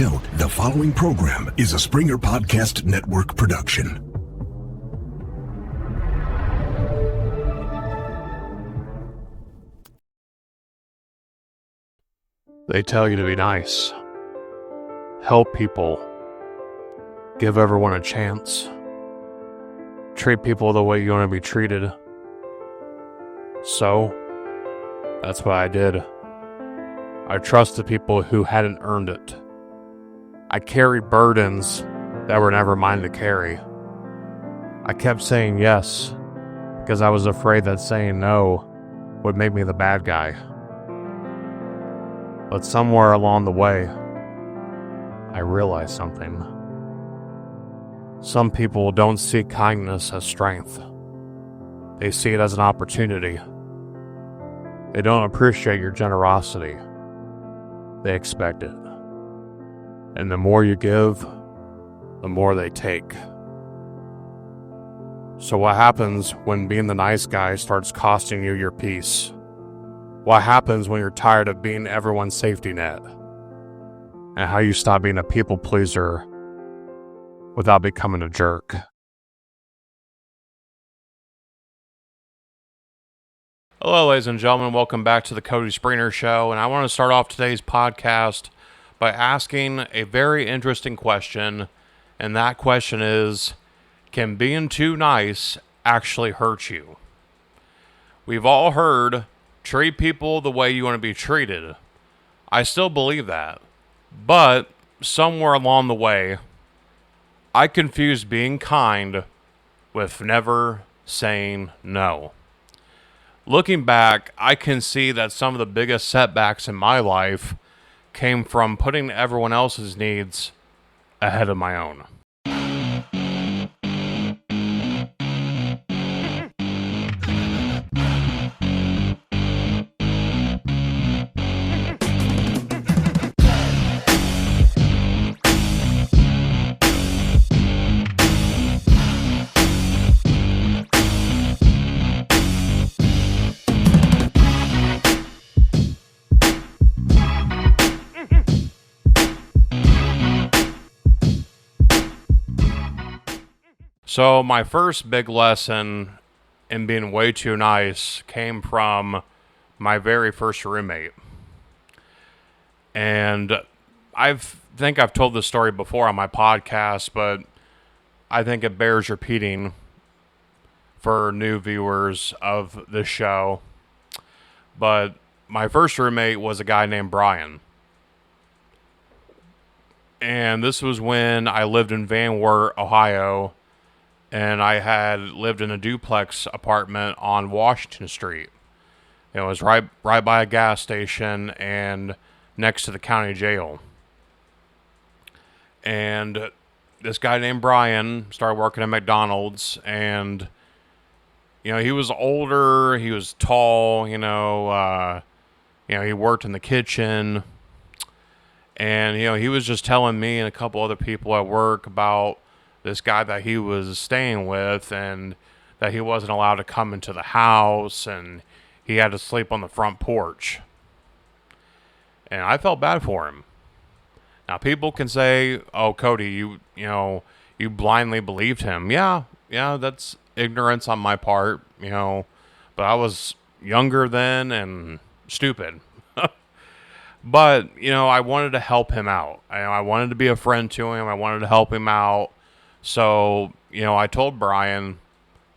Note, the following program is a Springer Podcast Network production. They tell you to be nice, help people, give everyone a chance, treat people the way you want to be treated. So, that's what I did. I trusted people who hadn't earned it. I carried burdens that were never mine to carry. I kept saying yes because I was afraid that saying no would make me the bad guy. But somewhere along the way, I realized something. Some people don't see kindness as strength. They see it as an opportunity. They don't appreciate your generosity. They expect it. And the more you give, the more they take. So what happens when being the nice guy starts costing you your peace? What happens when you're tired of being everyone's safety net? And how you stop being a people pleaser without becoming a jerk. Hello, ladies and gentlemen. Welcome back to the Cody Springer Show. And I want to start off today's podcast by asking a very interesting question. And that question is, can being too nice actually hurt you? We've all heard, treat people the way you want to be treated. I still believe that. But somewhere along the way, I confused being kind with never saying no. Looking back, I can see that some of the biggest setbacks in my life came from putting everyone else's needs ahead of my own. So my first big lesson in being way too nice came from my very first roommate. And I think I've told this story before on my podcast, but I think it bears repeating for new viewers of the show. But my first roommate was a guy named Brian. And this was when I lived in Van Wert, Ohio. And I had lived in a duplex apartment on Washington Street. It was right by a gas station and next to the county jail. And this guy named Brian started working at McDonald's, and he was older, he was tall, he worked in the kitchen, and he was just telling me and a couple other people at work about this guy that he was staying with, and that he wasn't allowed to come into the house, and he had to sleep on the front porch. And I felt bad for him. Now people can say, "Oh, Cody, you blindly believed him." Yeah, that's ignorance on my part, but I was younger then and stupid. But I wanted to help him out. I wanted to be a friend to him. I wanted to help him out. So, I told Brian,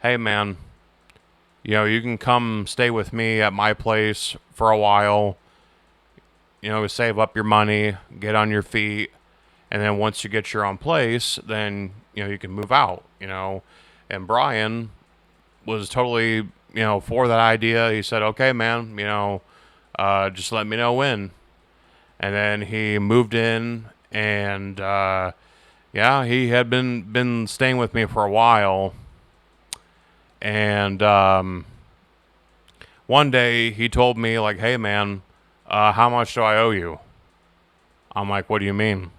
"Hey, man, you can come stay with me at my place for a while, save up your money, get on your feet, and then once you get your own place, then, you can move out," And Brian was totally, for that idea. He said, "Okay, man, just let me know when." And then he moved in, and, he had been staying with me for a while. And one day he told me, like, "Hey, man, how much do I owe you?" I'm like, "What do you mean?"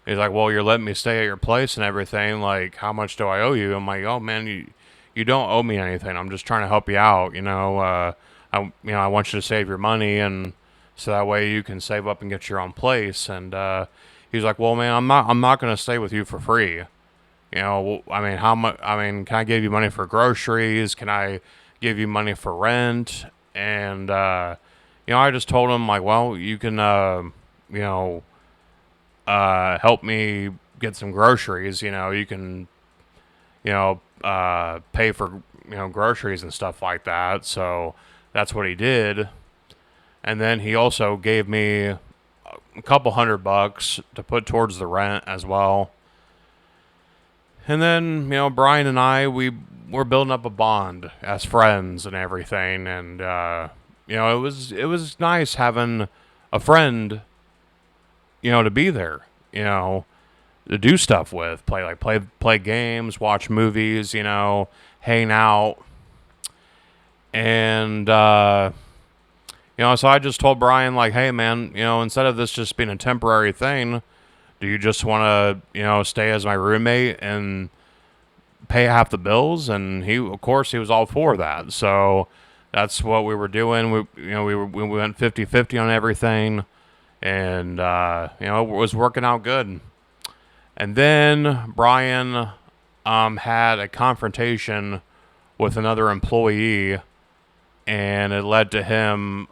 He's like, "Well, you're letting me stay at your place and everything. Like, how much do I owe you?" I'm like, "Oh, man, you don't owe me anything. I'm just trying to help you out. I want you to save your money, and so that way you can save up and get your own place." And He's like, well, man, I'm not going to stay with you for free. You know, I mean, how much? I mean, can I give you money for groceries? Can I give you money for rent? And you know, I just told him like, well, you can, you know, help me get some groceries. You know, you can, you know, pay for, you know, groceries and stuff like that. So that's what he did. And then he also gave me a couple $100 to put towards the rent as well. And then, you know, Brian and I, we're building up a bond as friends and everything. And, you know, it was nice having a friend, you know, to be there, you know, to do stuff with, play games, watch movies, you know, hang out. And, you know, so I just told Brian, like, hey, man, you know, instead of this just being a temporary thing, do you just want to, you know, stay as my roommate and pay half the bills? And he, of course, he was all for that. So that's what we were doing. We went 50-50 on everything, and you know, it was working out good. And then Brian had a confrontation with another employee, and it led to him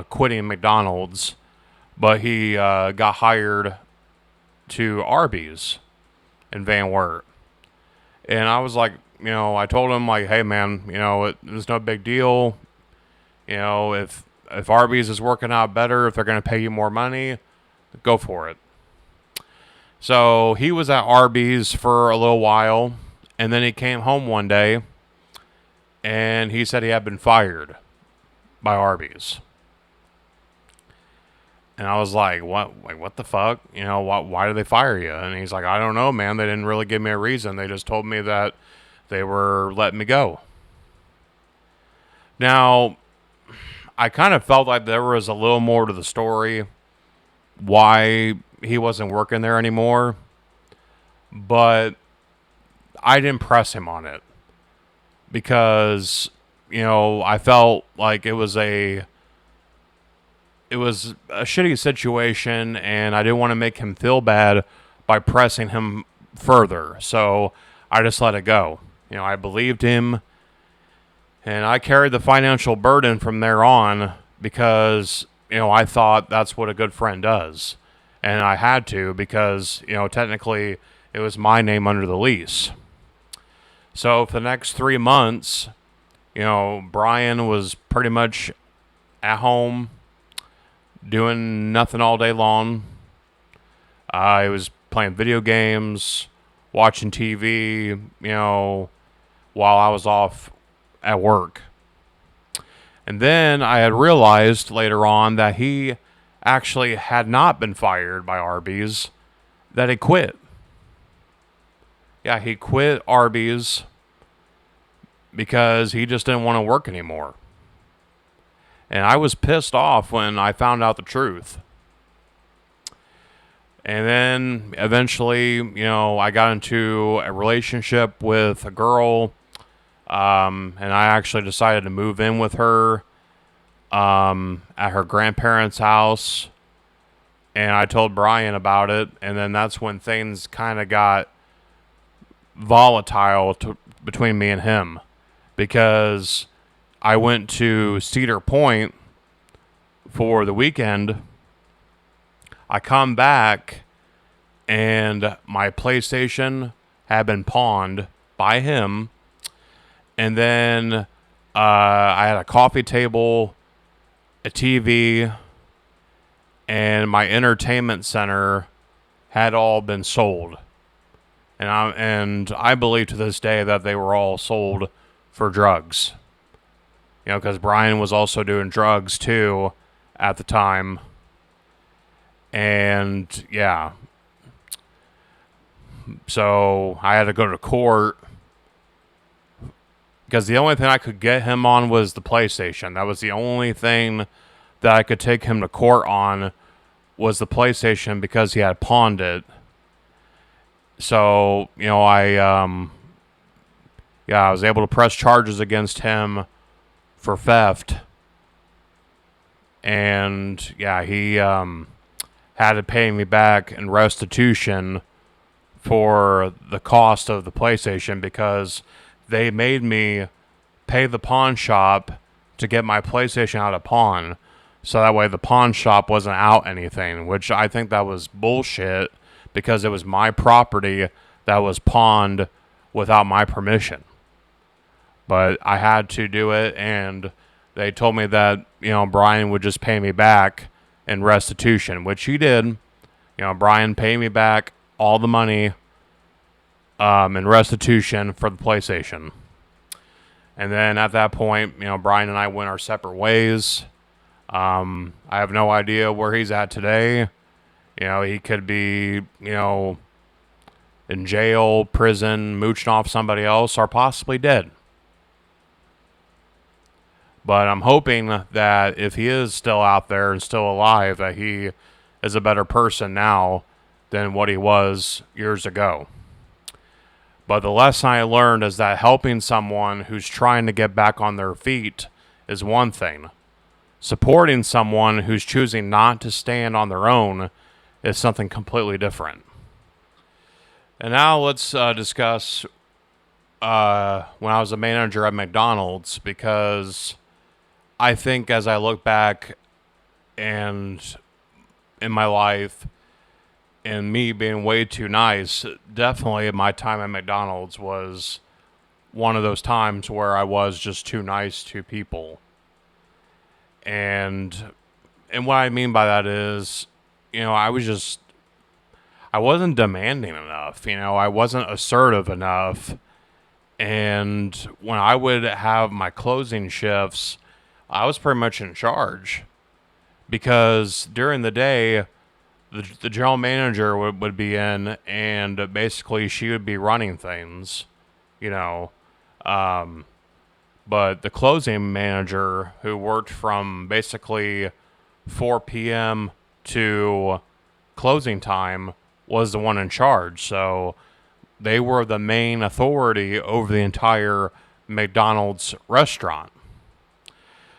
quitting McDonald's. But he got hired to Arby's in Van Wert. And I was like, you know, I told him, like, hey, man, you know, it's no big deal. You know, if Arby's is working out better, if they're going to pay you more money, go for it. So he was at Arby's for a little while, and then he came home one day, and he said he had been fired by Arby's. And I was like, what? Like, what the fuck? You know, why did they fire you? And he's like, I don't know, man. They didn't really give me a reason. They just told me that they were letting me go. Now, I kind of felt like there was a little more to the story why he wasn't working there anymore. But I didn't press him on it because, you know, I felt like it was a shitty situation, and I didn't want to make him feel bad by pressing him further. So I just let it go. You know, I believed him, and I carried the financial burden from there on because, you know, I thought that's what a good friend does. And I had to because, you know, technically it was my name under the lease. So for the next 3 months, you know, Brian was pretty much at home doing nothing all day long. I was playing video games, watching TV, you know, while I was off at work. And then I had realized later on that he actually had not been fired by Arby's, that he quit. Yeah, he quit Arby's because he just didn't want to work anymore. And I was pissed off when I found out the truth. And then eventually, you know, I got into a relationship with a girl, and I actually decided to move in with her at her grandparents' house. And I told Brian about it, and then that's when things kind of got volatile between me and him, because I went to Cedar Point for the weekend. I come back, and my PlayStation had been pawned by him. And then I had a coffee table, a TV, and my entertainment center had all been sold. And I believe to this day that they were all sold for drugs. You know, because Brian was also doing drugs too at the time. And yeah. So I had to go to court because the only thing I could get him on was the PlayStation. That was the only thing that I could take him to court on, was the PlayStation, because he had pawned it. So, you know, I was able to press charges against him for theft. And yeah, he had to pay me back in restitution for the cost of the PlayStation because they made me pay the pawn shop to get my PlayStation out of pawn. So that way the pawn shop wasn't out anything, which I think that was bullshit because it was my property that was pawned without my permission. But I had to do it, and they told me that, Brian would just pay me back in restitution, which he did. Brian paid me back all the money in restitution for the PlayStation. And then at that point, Brian and I went our separate ways. I have no idea where he's at today. He could be, in jail, prison, mooching off somebody else, or possibly dead. But I'm hoping that if he is still out there and still alive, that he is a better person now than what he was years ago. But the lesson I learned is that helping someone who's trying to get back on their feet is one thing. Supporting someone who's choosing not to stand on their own is something completely different. And now let's discuss when I was a manager at McDonald's, because I think as I look back and in my life and me being way too nice, definitely my time at McDonald's was one of those times where I was just too nice to people. And what I mean by that is, I wasn't demanding enough. I wasn't assertive enough. And when I would have my closing shifts, I was pretty much in charge, because during the day, the general manager would be in, and basically she would be running things, but the closing manager, who worked from basically 4 p.m. to closing time, was the one in charge. So they were the main authority over the entire McDonald's restaurant.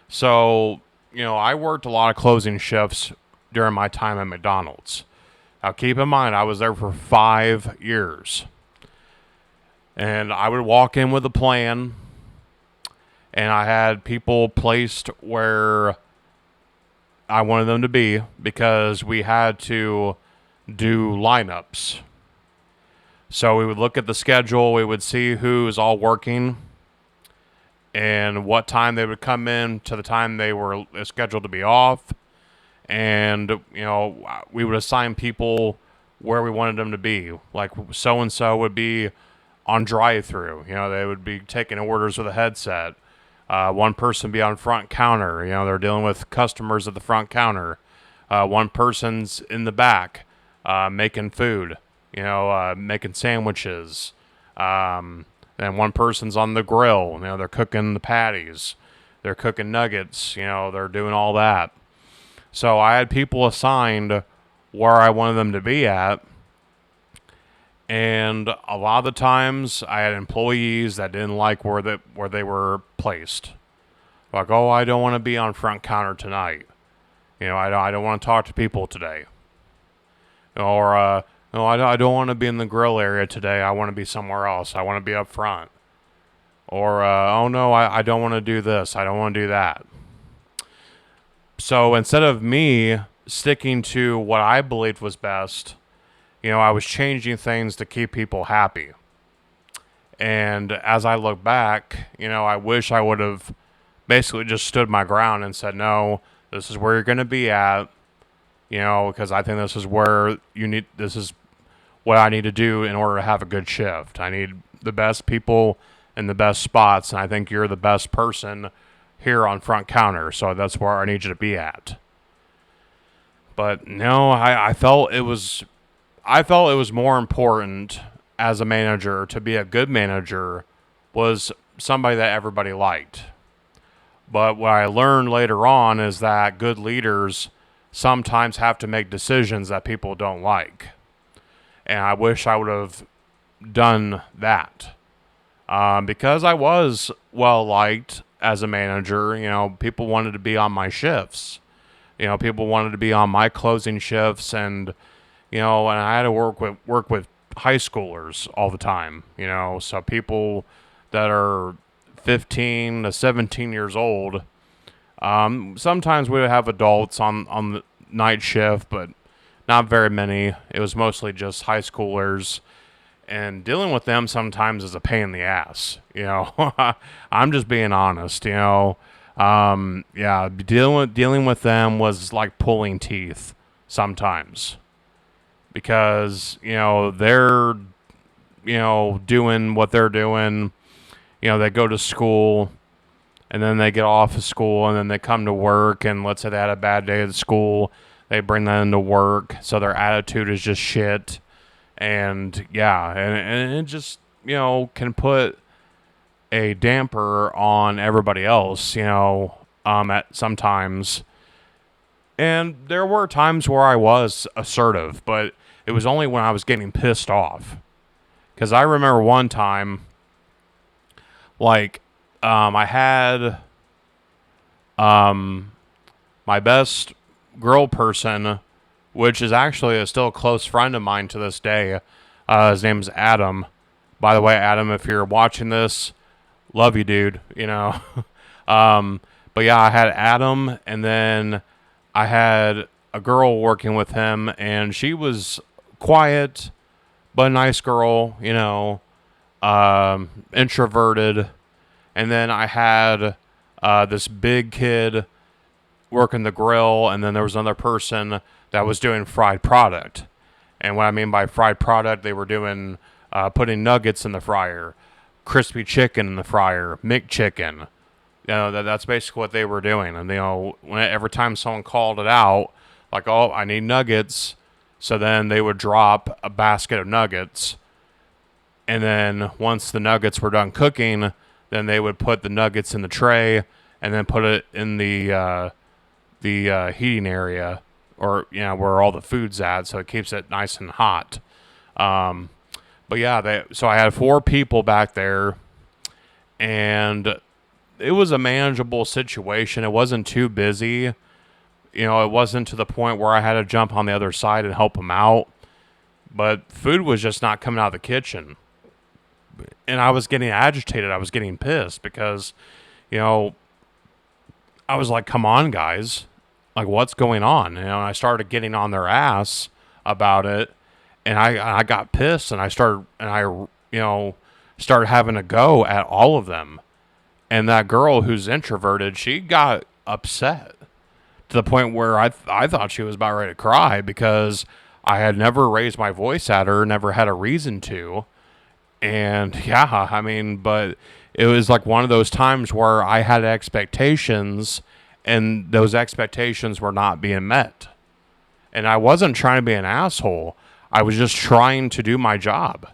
So, I worked a lot of closing shifts during my time at McDonald's. Now, keep in mind, I was there for 5 years. And I would walk in with a plan, and I had people placed where I wanted them to be, because we had to do lineups. So we would look at the schedule, we would see who is all working, and what time they would come in to the time they were scheduled to be off. And, we would assign people where we wanted them to be. Like, so-and-so would be on drive-through. They would be taking orders with a headset. One person be on front counter. They're dealing with customers at the front counter. One person's in the back making food, making sandwiches. And one person's on the grill. They're cooking the patties. They're cooking nuggets. They're doing all that. So I had people assigned where I wanted them to be at. And a lot of the times I had employees that didn't like where they were placed. Like, oh, I don't want to be on front counter tonight. I don't want to talk to people today. Or, no, I don't want to be in the grill area today. I want to be somewhere else. I want to be up front. Or, oh no, I don't want to do this. I don't want to do that. So instead of me sticking to what I believed was best, I was changing things to keep people happy. And as I look back, I wish I would have basically just stood my ground and said, no, this is where you're going to be at, because I think this is what I need to do in order to have a good shift. I need the best people in the best spots, and I think you're the best person here on front counter, so that's where I need you to be at. But no, I felt it was more important as a manager to be a good manager was somebody that everybody liked. But what I learned later on is that good leaders sometimes have to make decisions that people don't like. And I wish I would have done that. Because I was well liked as a manager, people wanted to be on my shifts. People wanted to be on my closing shifts, and and I had to work with high schoolers all the time. So people that are 15 to 17 years old. Sometimes we would have adults on the night shift, but not very many. It was mostly just high schoolers, and dealing with them sometimes is a pain in the ass. I'm just being honest. Yeah, dealing with them was like pulling teeth sometimes, because they're doing what they're doing. They go to school, and then they get off of school, and then they come to work, and let's say they had a bad day at school, they bring that into work, so their attitude is just shit. And yeah, and it just can put a damper on everybody else, at sometimes. And there were times where I was assertive, but it was only when I was getting pissed off. Because I remember one time, like, I had my best girl person, which is actually still a close friend of mine to this day. His name's Adam. By the way, Adam, if you're watching this, love you, dude. But yeah, I had Adam, and then I had a girl working with him, and she was quiet, but a nice girl, introverted. And then I had this big kid working the grill, and then there was another person that was doing fried product. And what I mean by fried product, they were doing putting nuggets in the fryer, crispy chicken in the fryer, McChicken. That's basically what they were doing. And every time someone called it out, like, oh, I need nuggets, so then they would drop a basket of nuggets. And then once the nuggets were done cooking, then they would put the nuggets in the tray and then put it in the heating area, or where all the food's at, so it keeps it nice and hot. But yeah, so I had 4 people back there, and it was a manageable situation. It wasn't too busy. It wasn't to the point where I had to jump on the other side and help them out. But food was just not coming out of the kitchen. And I was getting agitated. I was getting pissed because, I was like, come on, guys. Like, what's going on? And I started getting on their ass about it. And I got pissed, and I started having a go at all of them. And that girl who's introverted, she got upset to the point where I thought she was about ready to cry, because I had never raised my voice at her, never had a reason to. And yeah, I mean, but it was like one of those times where I had expectations, and those expectations were not being met. And I wasn't trying to be an asshole. I was just trying to do my job.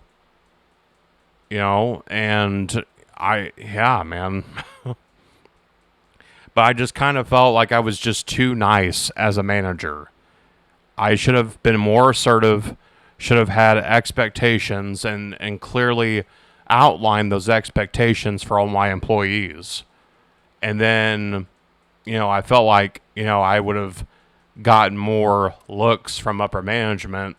And yeah, man. But I just kind of felt like I was just too nice as a manager. I should have been more assertive, should have had expectations, and clearly outlined those expectations for all my employees. And then, I felt like, I would have gotten more looks from upper management,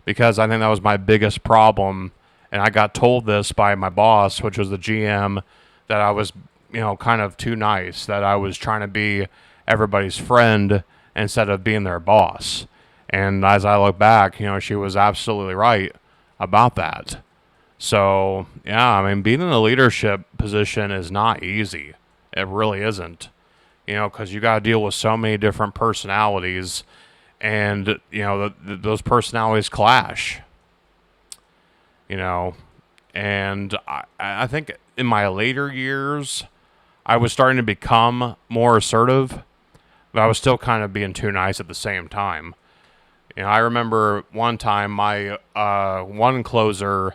because I think that was my biggest problem. And I got told this by my boss, which was the GM, that I was, kind of too nice, that I was trying to be everybody's friend instead of being their boss. And as I look back, she was absolutely right about that. So, yeah, I mean, being in a leadership position is not easy. It really isn't. Because you got to deal with so many different personalities, and, those personalities clash. And I think in my later years, I was starting to become more assertive, but I was still kind of being too nice at the same time. I remember one time my one closer,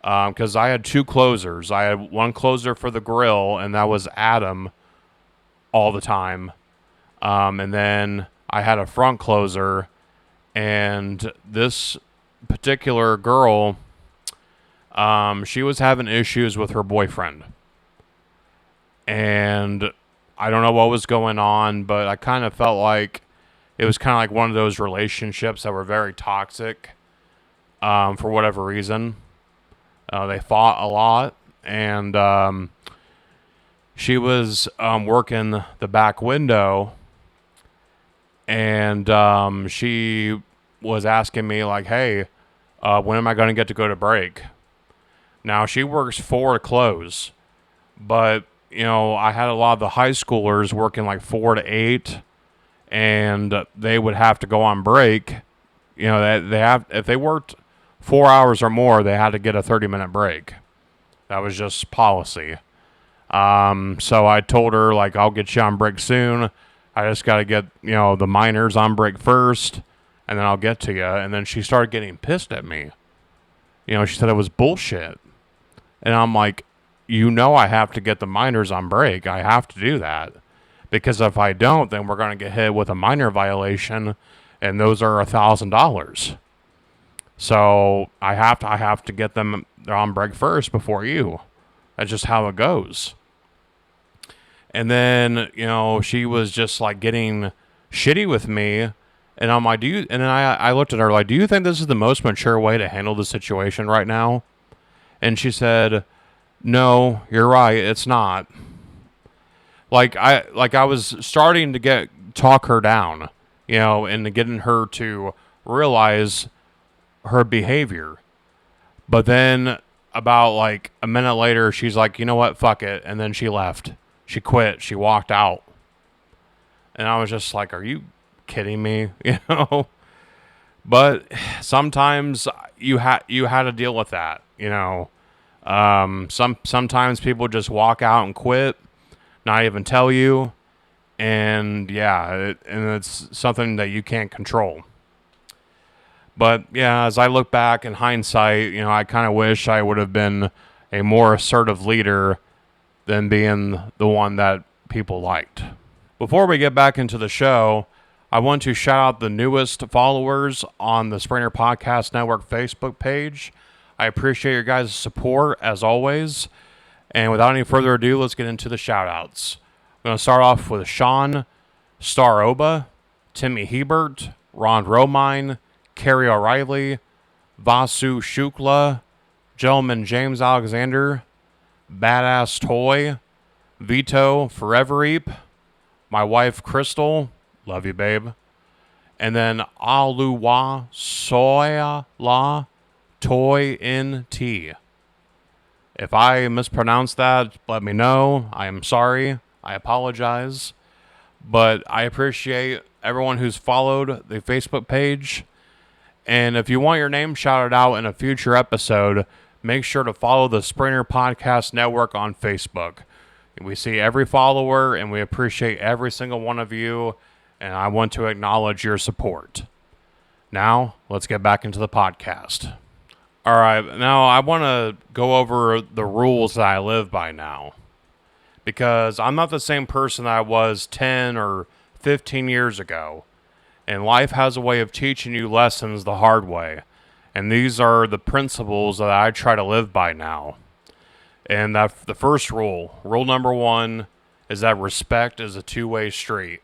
because I had 2 closers. I had one closer for the grill, and that was Adam all the time. And then I had a front closer, and this particular girl, she was having issues with her boyfriend. And I don't know what was going on, but I kind of felt like it was kind of like one of those relationships that were very toxic for whatever reason. They fought a lot, and she was working the back window, and she was asking me, like, hey, when am I going to get to go to break? Now, she works 4 to close, but, I had a lot of the high schoolers working like 4 to 8, and they would have to go on break. If they worked 4 hours or more, they had to get a 30-minute break. That was just policy. So I told her, like, I'll get you on break soon. I just got to get, the minors on break first, and then I'll get to you. And then she started getting pissed at me. She said it was bullshit. And I'm like, I have to get the minors on break. I have to do that. Because if I don't, then we're going to get hit with a minor violation, and those are $1,000. So I have to get them on break first before you. That's just how it goes. And then, she was just like getting shitty with me. And I'm like, and then I looked at her like, do you think this is the most mature way to handle the situation right now? And she said, no, you're right. It's not. Like I was starting to talk her down, and getting her to realize her behavior. But then about like a minute later, she's like, you know what? Fuck it. And then she left. She quit. She walked out. And I was just like, are you kidding me? But sometimes you had to deal with that, sometimes people just walk out and quit, not even tell you. And and it's something that you can't control. But yeah, as I look back in hindsight, I kind of wish I would have been a more assertive leader than being the one that people liked. Before we get back into the show, I want to shout out the newest followers on the Springer Podcast Network Facebook page. I appreciate your guys' support, as always. And without any further ado, let's get into the shout-outs. I'm going to start off with Sean Staroba, Timmy Hebert, Ron Romine, Kerry O'Reilly, Vasu Shukla, Gentleman James Alexander, Badass Toy, Vito Forever Eep, my wife Crystal, love you babe, and then Aluwa Soya La Toy in T. If I mispronounced that, let me know. I am sorry. I apologize. But I appreciate everyone who's followed the Facebook page. And if you want your name shouted out in a future episode, make sure to follow the Springer Podcast Network on Facebook. We see every follower, and we appreciate every single one of you, and I want to acknowledge your support. Now, let's get back into the podcast. All right, now I want to go over the rules that I live by now, because I'm not the same person that I was 10 or 15 years ago, and life has a way of teaching you lessons the hard way. And these are the principles that I try to live by now. And the first rule number 1, is that respect is a two-way street.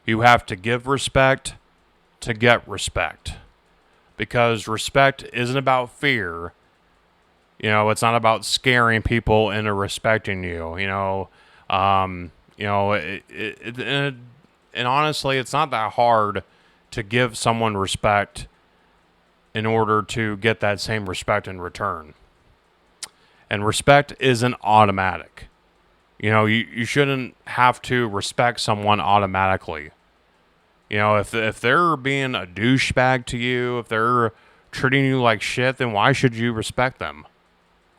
You have to give respect to get respect. Because respect isn't about fear. It's not about scaring people into respecting you. And honestly, it's not that hard to give someone respect in order to get that same respect in return. And respect isn't automatic. You shouldn't have to respect someone automatically. If they're being a douchebag to you, if they're treating you like shit, then why should you respect them?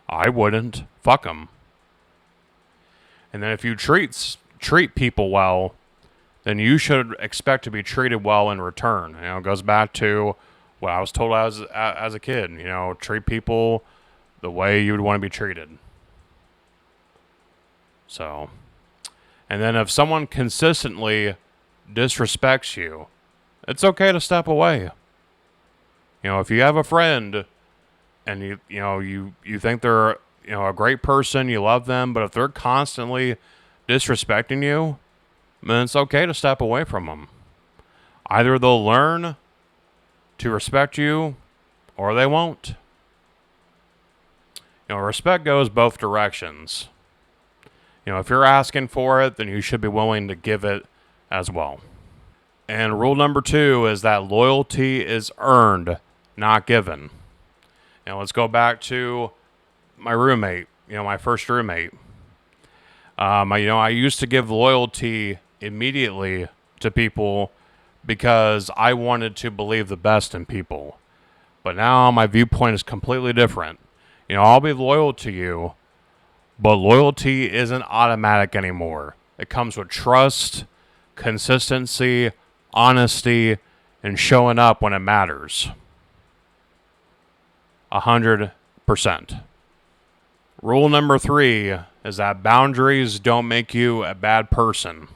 I wouldn't. Fuck them. And then if you treat people well, then you should expect to be treated well in return. It goes back to what I was told as a kid. Treat people the way you would want to be treated. So, and then if someone consistently disrespects you, it's okay to step away. If you have a friend and you think they're a great person, you love them, but if they're constantly disrespecting you, then it's okay to step away from them. Either they'll learn to respect you or they won't. Respect goes both directions. If you're asking for it, then you should be willing to give it as well. And rule number 2 is that loyalty is earned, not given. Let's go back to my roommate, my first roommate. I used to give loyalty immediately to people because I wanted to believe the best in people. But now my viewpoint is completely different. I'll be loyal to you, but loyalty isn't automatic anymore. It comes with trust, consistency, honesty, and showing up when it matters. 100%. Rule number 3 is that boundaries don't make you a bad person.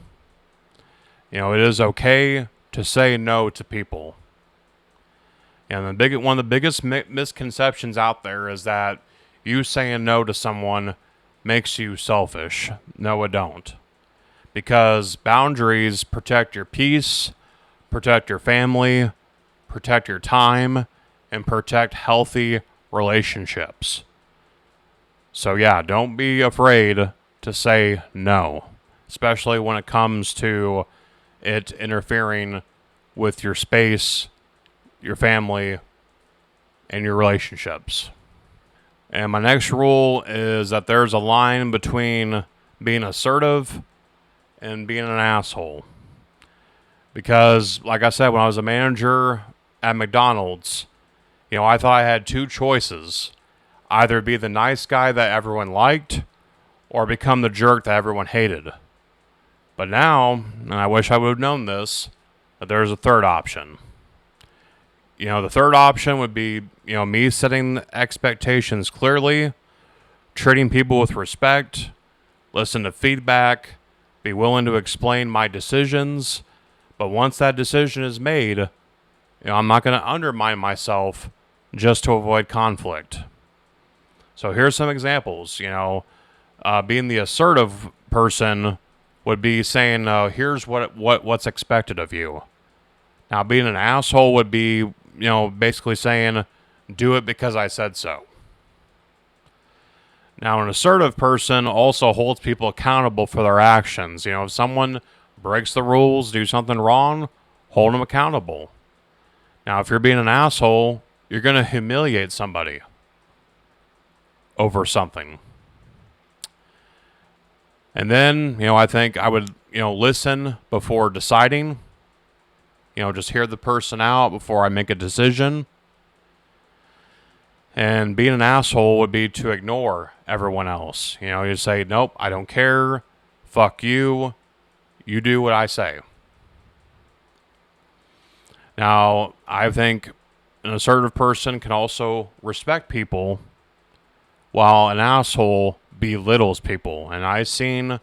It is okay to say no to people. And one of the biggest misconceptions out there is that you saying no to someone makes you selfish. No, it don't. Because boundaries protect your peace, protect your family, protect your time, and protect healthy relationships. So yeah, don't be afraid to say no, especially when it comes to it interfering with your space, your family, and your relationships. And my next rule is that there's a line between being assertive and being an asshole. Because, like I said, when I was a manager at McDonald's, I thought I had 2 choices. Either be the nice guy that everyone liked, or become the jerk that everyone hated. But now, and I wish I would have known this, that there's a third option. The third option would be, me setting expectations clearly, treating people with respect, listen to feedback, be willing to explain my decisions. But once that decision is made, I'm not going to undermine myself just to avoid conflict. So here's some examples. Being the assertive person would be saying, here's what's expected of you. Now, being an asshole would be, basically saying, do it because I said so. Now, an assertive person also holds people accountable for their actions. If someone breaks the rules, do something wrong, hold them accountable. Now, if you're being an asshole, you're going to humiliate somebody over something. And then, I think I would, listen before deciding. Just hear the person out before I make a decision. And being an asshole would be to ignore everyone else. You say, nope, I don't care. Fuck you. You do what I say. Now, I think an assertive person can also respect people, while an asshole belittles people. And I've seen,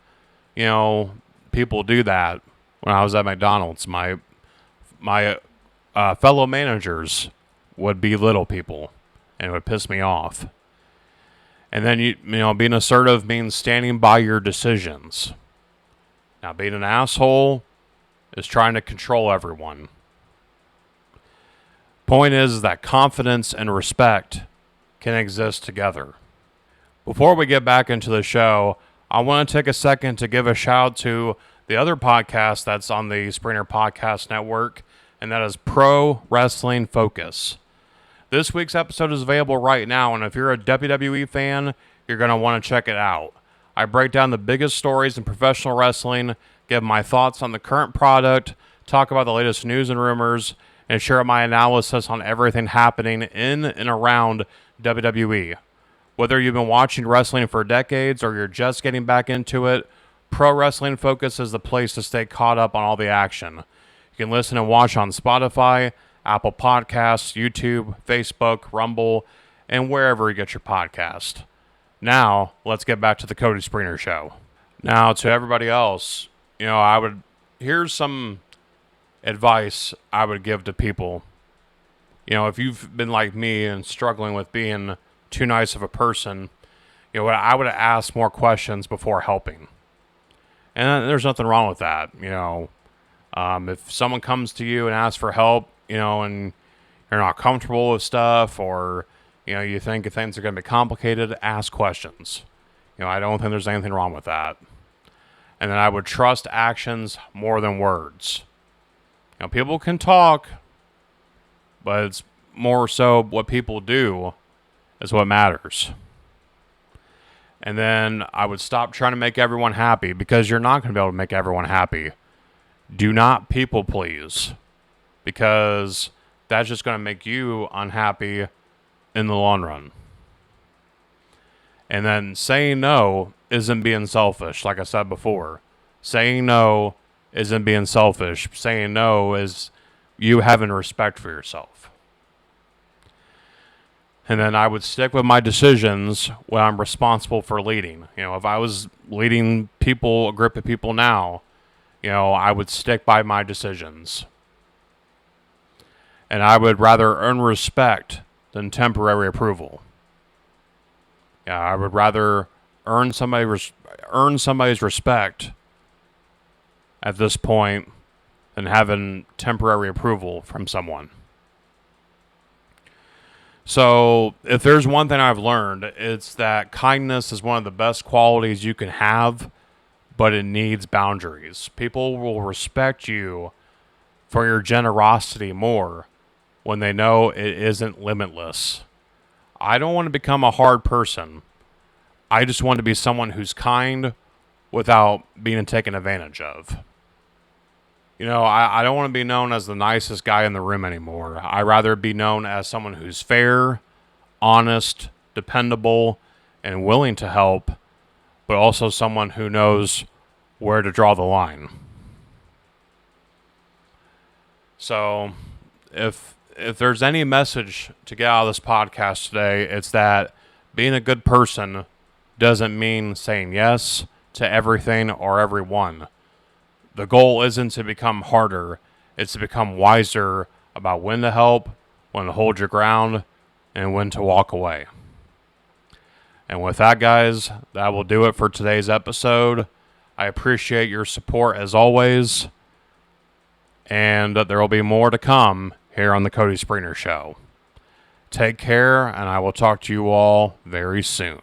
people do that when I was at McDonald's. My fellow managers would belittle people, and it would piss me off. And then, being assertive means standing by your decisions. Now, being an asshole is trying to control everyone. Point is that confidence and respect can exist together. Before we get back into the show, I want to take a second to give a shout out to the other podcast that's on the Springer Podcast Network, and that is Pro Wrestling Focus. This week's episode is available right now, and if you're a WWE fan, you're going to want to check it out. I break down the biggest stories in professional wrestling, give my thoughts on the current product, talk about the latest news and rumors, and share my analysis on everything happening in and around WWE. Whether you've been watching wrestling for decades or you're just getting back into it, Pro Wrestling Focus is the place to stay caught up on all the action. You can listen and watch on Spotify, Apple Podcasts, YouTube, Facebook, Rumble, and wherever you get your podcast. Now, let's get back to the Cody Springer Show. Now, to everybody else, here's some advice I would give to people. If you've been like me and struggling with being too nice of a person, I would ask more questions before helping. And there's nothing wrong with that. If someone comes to you and asks for help, and you're not comfortable with stuff, or you think things are going to be complicated, ask questions. I don't think there's anything wrong with that. And then I would trust actions more than words. People can talk, but it's more so what people do is what matters. And then I would stop trying to make everyone happy, because you're not going to be able to make everyone happy. Do not people please, because that's just going to make you unhappy in the long run. And then saying no isn't being selfish, like I said before. Saying no isn't being selfish. Saying no is you having respect for yourself. And then I would stick with my decisions when I'm responsible for leading. If I was leading people, a group of people now, I would stick by my decisions. And I would rather earn respect than temporary approval. I would rather earn somebody's respect at this point than having temporary approval from someone. So, if there's one thing I've learned, it's that kindness is one of the best qualities you can have, but it needs boundaries. People will respect you for your generosity more when they know it isn't limitless. I don't want to become a hard person. I just want to be someone who's kind without being taken advantage of. I don't want to be known as the nicest guy in the room anymore. I'd rather be known as someone who's fair, honest, dependable, and willing to help, but also someone who knows where to draw the line. So, if there's any message to get out of this podcast today, it's that being a good person doesn't mean saying yes to everything or everyone. The goal isn't to become harder, it's to become wiser about when to help, when to hold your ground, and when to walk away. And with that, guys, that will do it for today's episode. I appreciate your support as always, and there will be more to come here on the Cody Springer Show. Take care, and I will talk to you all very soon.